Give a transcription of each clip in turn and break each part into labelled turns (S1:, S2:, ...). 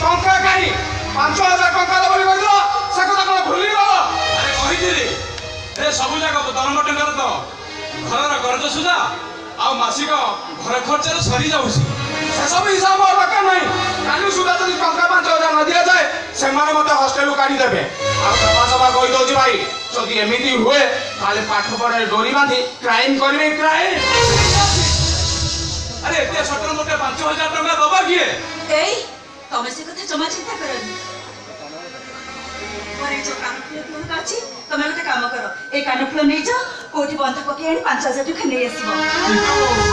S1: टंका कहीं 5000 टंका दबो बोली कहलो से कथा कोन भूली गलो
S2: अरे कहिदिली ए सबु जाक दरम टंका तो घरर कर्ज सुझा आ मासिक घर खर्च सरी जाउसी
S1: से सब हिसाब मोर दरकार नहीं काली सुधा जदी टंका 5000 न दिया जाए से माने मते हॉस्टल काढी देबे आ सभा सभा कहि दोजी भाई जदी एमिति हुए ताले पाठ पढे डोरी बांधी क्राइम करबे क्राइम
S2: अरे एते छोटर मोटे 5000 टंका दबा किए
S3: एई तमे से कथा जमा चिंता करनी मोरे जो काम किए अछि तमे गोटे काम करो ए कानफुल नै जा कोठी बंध पके आनी 5000 टका नै आसीबो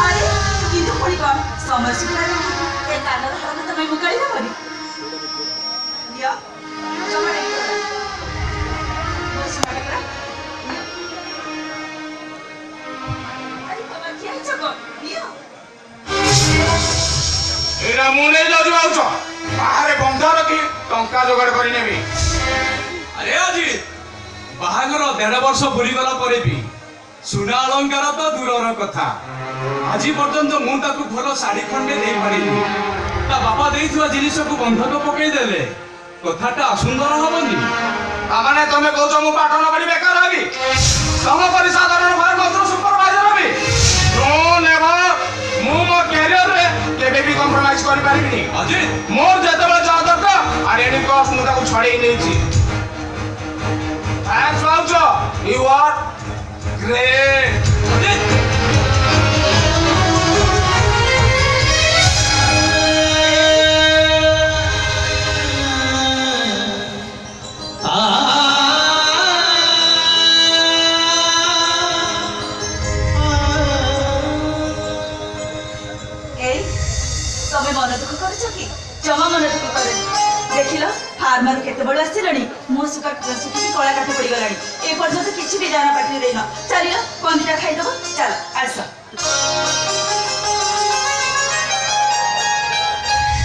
S3: अरे किंतु कोनी कोन समय सुविधा ए कानर हाल तमे मुकाई देबनी लिया जमा नै करो बस मारे करा अरे बाबा क्या चको लिया
S1: एरा मुने जाजु आउछ बाहरे बंधा रखी टंका जोगाड़ करी नेबी
S2: अरे अजित बाहागर 1.5 वर्ष बुरी गला परे भी सुना अलंकार तो दूरर कथा आज पर्यंत मु ताकू भलो साड़ी खंडे दे पारिनी ता बापा देइथुआ जिनिस को बंधक पकई देले कथाटा असुंदर हबनी
S1: माने तमे कहउछ मु पाठ न पढी बेकार हबी सम परिसाधारण भाई मात्र सुपरवाइजर हबी नो नेवर मु मो कैरियर रे केबे भी कॉम्प्रोमाइज करि पारिबिनी
S2: अजित
S1: मोर जतबे जा दरकार आरे एनी कॉस्ट मु ताकू छड़ेई नेछि थैंक्स बाउचो यू आर ग्रेट
S2: अजित
S3: तमे मन दुख करछ कि जमा मन दुख करे देखिलो फार्मर केते बड़ आसिलणी मो सुका सुखी कळा काटे पड़ी गलाणी ए पर्यंत किछि भी जाना पाटली देनो चलियो पंदिटा खाइ दबो चल आस